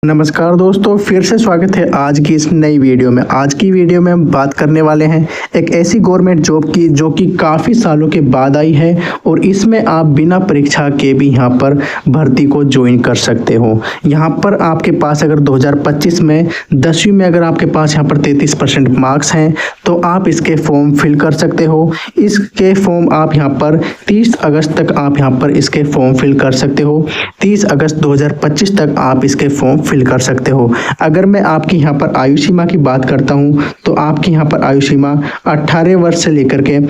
नमस्कार दोस्तों, फिर से स्वागत है आज की इस नई वीडियो में। आज की वीडियो में हम बात करने वाले हैं एक ऐसी गवर्नमेंट जॉब की जो कि काफ़ी सालों के बाद आई है और इसमें आप बिना परीक्षा के भी यहां पर भर्ती को ज्वाइन कर सकते हो। यहां पर आपके पास अगर 2025 में 10वीं में अगर आपके पास यहां पर 33% मार्क्स हैं तो आप इसके फॉर्म फिल कर सकते हो। इसके फॉर्म आप यहां पर 30 अगस्त तक आप यहां पर इसके फॉर्म फिल कर सकते हो। 30 अगस्त 2025 तक आप इसके फॉर्म फिल कर सकते हो। अगर मैं आपकी यहाँ पर आयु सीमा की बात करता हूँ तो आपकी यहाँ पर आयु सीमा 18 वर्ष से लेकर के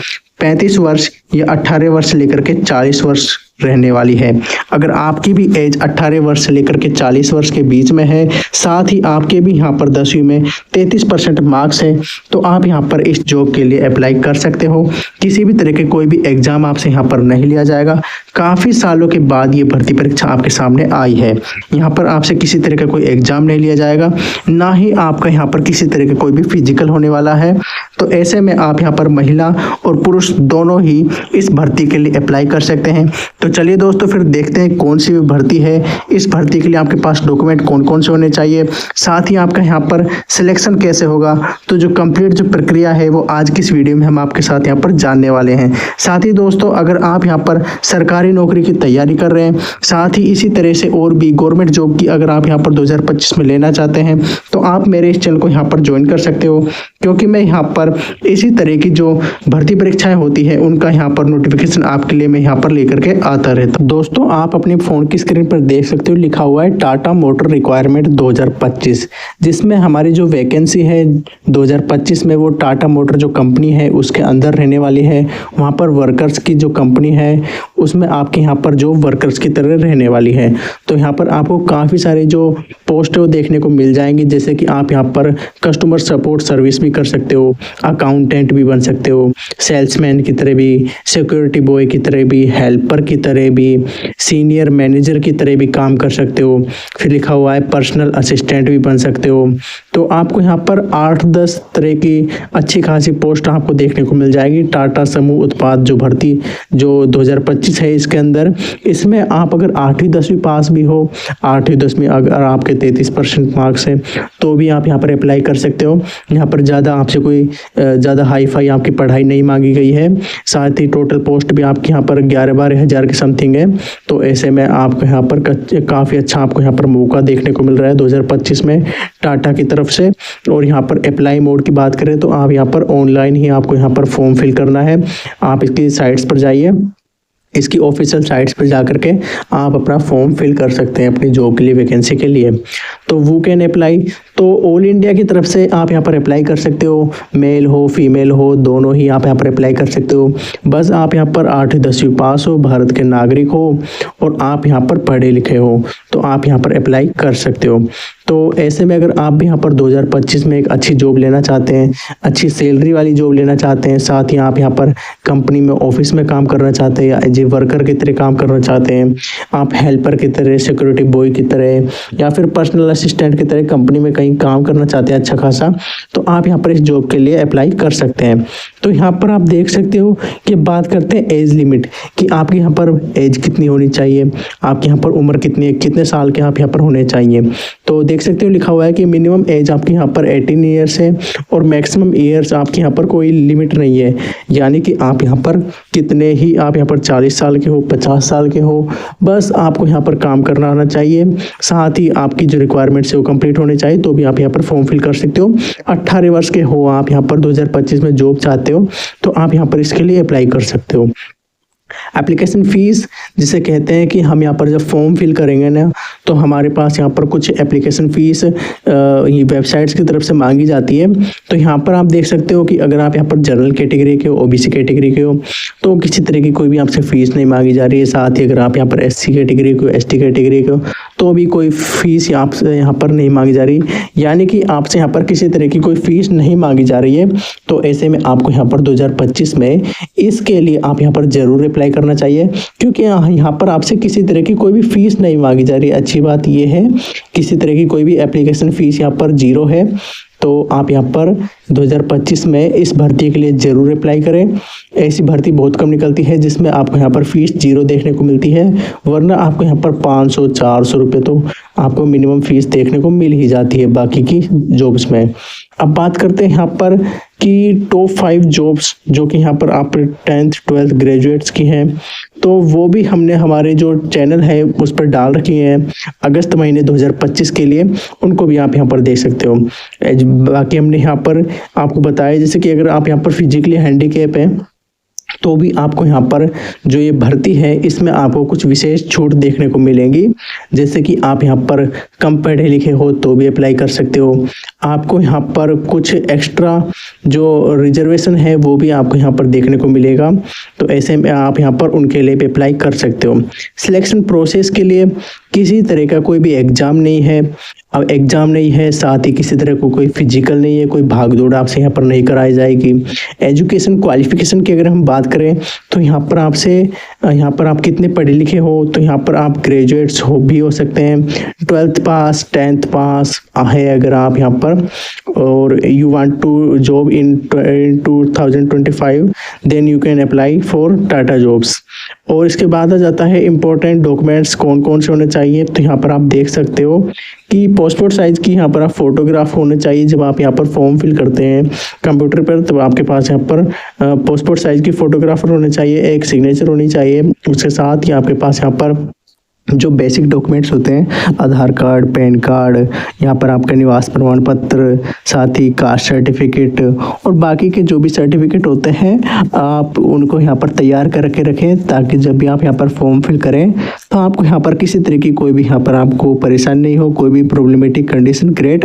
35 वर्ष या 18 वर्ष से लेकर के 40 वर्ष रहने वाली है। अगर आपकी भी एज 18 वर्ष से लेकर के 40 वर्ष के बीच में है, साथ ही आपके भी यहाँ पर 10वीं में 33% मार्क्स है, तो आप यहाँ पर इस जॉब के लिए अप्लाई कर सकते हो। किसी भी तरह के कोई भी एग्जाम आपसे यहाँ पर नहीं लिया जाएगा। काफ़ी सालों के बाद ये भर्ती परीक्षा आपके सामने आई है। यहाँ पर आपसे किसी तरह का कोई एग्जाम नहीं लिया जाएगा, ना ही आपका यहाँ पर किसी तरह का कोई भी फिजिकल होने वाला है। तो ऐसे में आप यहाँ पर महिला और पुरुष दोनों ही इस भर्ती के लिए अप्लाई कर सकते हैं। तो चलिए दोस्तों, फिर देखते हैं कौन सी भर्ती है। इस भर्ती के लिए आपके पास डॉक्यूमेंट कौन कौन से होने चाहिए, साथ ही आपका यहाँ पर सिलेक्शन कैसे होगा। तो जो कंप्लीट जो प्रक्रिया है वो आज की इस वीडियो में हम आपके साथ यहाँ पर जानने वाले हैं। साथ ही दोस्तों, अगर आप यहाँ पर सरकारी नौकरी की तैयारी कर रहे हैं, साथ ही इसी तरह से और भी गवर्नमेंट जॉब की अगर आप यहाँ पर 2025 में लेना चाहते हैं तो आप मेरे इस चैनल को यहाँ पर ज्वाइन कर सकते हो, क्योंकि मैं यहाँ पर इसी तरह की जो भर्ती परीक्षाएं होती है उनका यहाँ पर नोटिफिकेशन आपके लिए मैं यहाँ पर लेकर के आता रहता हूं। दोस्तों, आप अपने फोन की स्क्रीन पर देख सकते हो, लिखा हुआ है टाटा मोटर रिक्वायरमेंट 2025, जिसमें हमारी जो वैकेंसी है 2025 में वो टाटा मोटर जो कंपनी है उसके अंदर रहने वाली है। वहाँ पर वर्कर्स की जो कंपनी है उसमें आपके यहाँ पर जो वर्कर्स की तरह रहने वाली है। तो यहाँ पर आपको काफ़ी सारे जो पोस्ट है वो देखने को मिल जाएंगी, जैसे कि आप यहाँ पर कस्टमर सपोर्ट सर्विस भी कर सकते हो, अकाउंटेंट भी बन सकते हो, सेल्समैन की तरह भी, सिक्योरिटी बॉय की तरह भी, हेल्पर की तरह भी, सीनियर मैनेजर की तरह भी काम कर सकते हो। फिर लिखा हुआ है पर्सनल असिस्टेंट भी बन सकते हो। तो आपको यहाँ पर 8-10 तरह की अच्छी खासी पोस्ट आपको देखने को मिल जाएगी। टाटा समूह उत्पाद जो भर्ती जो 2025 है इसके अंदर, इसमें आप अगर 8वीं 10वीं पास भी हो, 8वीं 10वीं अगर आपके 33% मार्क्स है तो भी आप यहाँ पर अप्लाई कर सकते हो। यहाँ पर ज़्यादा आपसे कोई ज़्यादा हाई फाई आपकी पढ़ाई नहीं मांगी गई है। साथ ही टोटल पोस्ट भी आपके यहाँ पर 11-12 हज़ार के समथिंग है। तो ऐसे में आपको यहाँ पर काफ़ी अच्छा आपको यहाँ पर मौका देखने को मिल रहा है 2025 में टाटा की तरफ से। और यहाँ पर अप्लाई मोड की बात करें तो आप यहाँ पर ऑनलाइन ही आपको यहाँ पर फॉर्म फिल करना है। आप इसकी साइट्स पर जाइए, इसकी ऑफिशियल साइट्स पर जा करके आप अपना फॉर्म फिल कर सकते हैं अपनी जॉब के लिए, वैकेंसी के लिए। तो वो कैन अप्लाई, तो ऑल इंडिया की तरफ से आप यहाँ पर अप्लाई कर सकते हो। मेल हो फीमेल हो दोनों ही आप यहाँ पर अप्लाई कर सकते हो। बस आप यहाँ पर 8वीं 10वीं पास हो, भारत के नागरिक हो और आप यहाँ पर पढ़े लिखे हो तो आप यहाँ पर अप्लाई कर सकते हो। तो ऐसे में अगर आप भी यहाँ पर 2025 में एक अच्छी जॉब लेना चाहते हैं, अच्छी सैलरी वाली जॉब लेना चाहते हैं, साथ ही आप यहाँ पर कंपनी में ऑफिस में काम करना चाहते हैं या एज ए वर्कर की तरह काम करना चाहते हैं, आप हेल्पर की तरह, सिक्योरिटी बॉय की तरह या फिर पर्सनल असिस्टेंट की तरह कंपनी में कहीं काम करना चाहते हैं अच्छा खासा, तो आप यहाँ पर इस जॉब के लिए अप्लाई कर सकते हैं। तो यहाँ पर आप देख सकते हो कि बात करते हैं एज लिमिट कि आपके यहाँ पर एज कितनी होनी चाहिए, आपके यहाँ पर उम्र कितने साल के आप यहाँ पर होने चाहिए। तो देख सकते हो लिखा हुआ है कि मिनिमम एज आपके यहाँ पर 18 ईयर्स है और मैक्सिमम ईयर्स आपके यहाँ पर कोई लिमिट नहीं है। यानी कि आप यहाँ पर कितने ही आप यहाँ पर 40 साल के हो, 50 साल के हो, बस आपको यहाँ पर काम करना आना चाहिए। साथ ही आपकी जो रिक्वायरमेंट्स है वो कंप्लीट होने चाहिए, तो भी आप यहाँ पर फॉर्म फिल कर सकते हो। 18 वर्ष के हो आप यहाँ पर 2025 में जॉब चाहते हो तो आप यहाँ पर इसके लिए अप्लाई कर सकते हो। एप्लीकेशन फ़ीस जिसे कहते हैं कि हम यहाँ पर जब फॉर्म फिल करेंगे ना तो हमारे पास यहाँ पर कुछ एप्लीकेशन फ़ीस ये वेबसाइट्स की तरफ से मांगी जाती है। तो यहाँ पर आप देख सकते हो कि अगर आप यहाँ पर जनरल कैटेगरी के हो, ओबीसी कैटेगरी के हो तो किसी तरह की कोई भी आपसे फ़ीस नहीं मांगी जा रही है। साथ ही अगर आप यहाँ पर एससी कैटेगरी के हो, एसटी कैटेगरी के हो तो भी कोई फ़ीस आपसे यहाँ पर नहीं मांगी जा रही, यानी कि आपसे यहाँ पर किसी तरह की कोई फ़ीस नहीं मांगी जा रही है। तो ऐसे में आपको यहाँ पर 2025 में इसके लिए आप यहाँ पर ज़रूर अप्लाई करना चाहिए, क्योंकि यहाँ पर आपसे किसी तरह की कोई भी फीस नहीं मांगी जा रही। अच्छी बात यह है किसी तरह की कोई भी एप्लीकेशन फ़ीस यहाँ पर 0 है। तो आप यहाँ पर 2025 में इस भर्ती के लिए ज़रूर अप्लाई करें। ऐसी भर्ती बहुत कम निकलती है जिसमें आपको यहाँ पर फीस 0 देखने को मिलती है, वरना आपको यहाँ पर 500-400 रुपये तो आपको मिनिमम फीस देखने को मिल ही जाती है बाकी की जॉब्स में। अब बात करते हैं यहाँ पर कि टॉप 5 जॉब्स जो कि यहाँ पर आप 10th 12th ग्रेजुएट्स की हैं, तो वो भी हमने हमारे जो चैनल है उस पर डाल रखी हैं अगस्त महीने 2025 के लिए, उनको भी आप यहाँ पर देख सकते हो। बाकी हमने यहाँ पर आपको बताया जैसे कि अगर आप यहाँ पर फिजिकली हैंडीकैप हैं तो भी आपको यहाँ पर जो ये भर्ती है इसमें आपको कुछ विशेष छूट देखने को मिलेंगी, जैसे कि आप यहाँ पर कम पढ़े लिखे हो तो भी अप्लाई कर सकते हो। आपको यहाँ पर कुछ एक्स्ट्रा जो रिजर्वेशन है वो भी आपको यहाँ पर देखने को मिलेगा, तो ऐसे में आप यहाँ पर उनके लिए भी अप्लाई कर सकते हो। सिलेक्शन प्रोसेस के लिए किसी तरह का कोई भी एग्ज़ाम नहीं है। अब एग्ज़ाम नहीं है, साथ ही किसी तरह को कोई फिजिकल नहीं है, कोई भाग दौड़ आपसे यहाँ पर नहीं कराई जाएगी। एजुकेशन क्वालिफिकेशन की अगर हम बात करें तो यहाँ पर आप कितने पढ़े लिखे हो, तो यहाँ पर आप ग्रेजुएट्स भी हो सकते हैं, 12th पास 10th पास है अगर आप यहाँ पर, और you want to job in 2025 then you can apply for Tata jobs. और इसके बाद आ जाता है इम्पोर्टेंट डॉक्यूमेंट्स कौन कौन से होने चाहिए, तो यहाँ पर आप देख सकते हो कि पासपोर्ट साइज़ की यहाँ पर आप फोटोग्राफ होने चाहिए। जब आप यहाँ पर फॉर्म फिल करते हैं कंप्यूटर पर तब आपके पास यहाँ पर पासपोर्ट साइज़ की फोटोग्राफर होने चाहिए, एक सिग्नेचर होनी चाहिए। उसके साथ ही आपके पास यहाँ पर जो बेसिक डॉक्यूमेंट्स होते हैं, आधार कार्ड, पैन कार्ड, यहाँ पर आपका निवास प्रमाण पत्र, साथ ही कास्ट सर्टिफिकेट और बाकी के जो भी सर्टिफिकेट होते हैं आप उनको यहाँ पर तैयार करके रखें, ताकि जब भी आप यहाँ पर फॉर्म फिल करें तो आपको यहाँ पर किसी तरह की कोई भी यहाँ पर आपको परेशानी नहीं हो, कोई भी प्रॉब्लमेटिक कंडीशन क्रिएट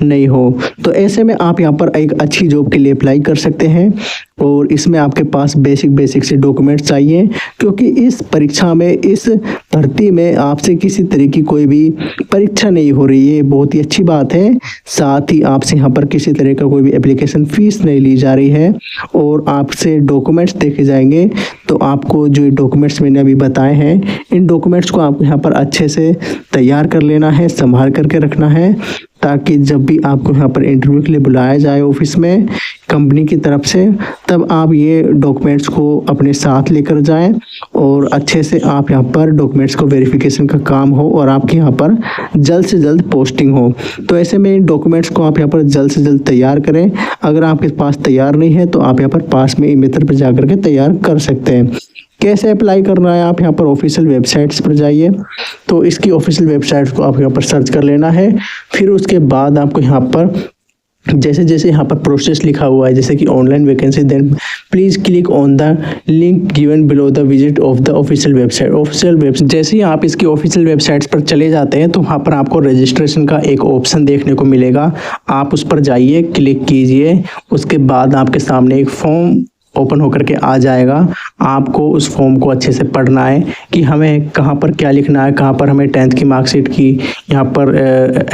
नहीं हो। तो ऐसे में आप यहाँ पर एक अच्छी जॉब के लिए अप्लाई कर सकते हैं, और इसमें आपके पास बेसिक से डॉक्यूमेंट्स चाहिए, क्योंकि इस परीक्षा में, इस भर्ती में आपसे किसी तरह की कोई भी परीक्षा नहीं हो रही है, बहुत ही अच्छी बात है। साथ ही आपसे यहाँ पर किसी तरह का कोई भी एप्लीकेशन फीस नहीं ली जा रही है, और आपसे डॉक्यूमेंट्स देखे जाएंगे। तो आपको जो डॉक्यूमेंट्स मैंने अभी बताए हैं, इन डॉक्यूमेंट्स को आपको यहाँ पर अच्छे से तैयार कर लेना है, संभाल करके रखना है, ताकि जब भी आपको यहाँ पर इंटरव्यू के लिए बुलाया जाए ऑफिस में कंपनी की तरफ से, तब आप ये डॉक्यूमेंट्स को अपने साथ लेकर जाएं, और अच्छे से आप यहाँ पर डॉक्यूमेंट्स को वेरिफिकेशन का काम हो और आपके यहाँ पर जल्द से जल्द पोस्टिंग हो। तो ऐसे में इन डॉक्यूमेंट्स को आप यहाँ पर जल्द से जल्द तैयार करें। अगर आपके पास तैयार नहीं है तो आप यहाँ पर पास में ई-मित्र पर जाकर के तैयार कर सकते हैं। कैसे अप्लाई करना है, आप यहाँ पर ऑफिशियल वेबसाइट्स पर जाइए, तो इसकी ऑफिशियल वेबसाइट्स को आप यहाँ पर सर्च कर लेना है। फिर उसके बाद आपको यहाँ पर जैसे यहाँ पर प्रोसेस लिखा हुआ है, जैसे कि online vacancy, then please click on the link given below the visit of the official website. जैसे ही आप इसकी ऑफिशियल वेबसाइट्स पर चले जाते हैं तो वहाँ पर आपको रजिस्ट्रेशन का एक ऑप्शन देखने को मिलेगा, आप उस पर जाइए, क्लिक कीजिए। उसके बाद आपके सामने एक फॉर्म ओपन होकर के आ जाएगा। आपको उस फॉर्म को अच्छे से पढ़ना है कि हमें कहाँ पर क्या लिखना है, कहाँ पर हमें 10th की मार्कशीट की यहाँ पर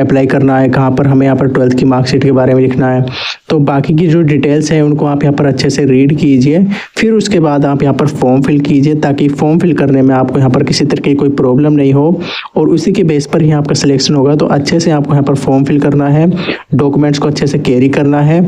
अप्लाई करना है, कहाँ पर हमें यहाँ पर 12th की मार्कशीट के बारे में लिखना है। तो बाकी की जो डिटेल्स है उनको आप यहाँ पर अच्छे से रीड कीजिए। फिर उसके बाद आप यहाँ पर फॉर्म फिल कीजिए, ताकि फॉर्म फिल करने में आपको यहाँ पर किसी तरह की कोई प्रॉब्लम नहीं हो, और उसी के बेस पर ही आपका सिलेक्शन होगा। तो अच्छे से आपको यहाँ पर फॉर्म फिल करना है, डॉक्यूमेंट्स को अच्छे से कैरी करना है।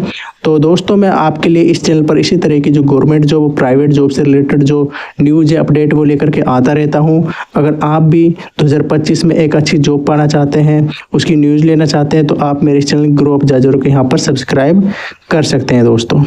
तो दोस्तों, मैं आपके लिए इस चैनल पर इसी तरह की जो गवर्नमेंट जॉब, प्राइवेट जॉब से रिलेटेड जो न्यूज़ है, अपडेट वो लेकर के आता रहता हूं। अगर आप भी 2025 में एक अच्छी जॉब पाना चाहते हैं, उसकी न्यूज़ लेना चाहते हैं, तो आप मेरे चैनल ग्रो अप जाजर को यहाँ पर सब्सक्राइब कर सकते हैं दोस्तों।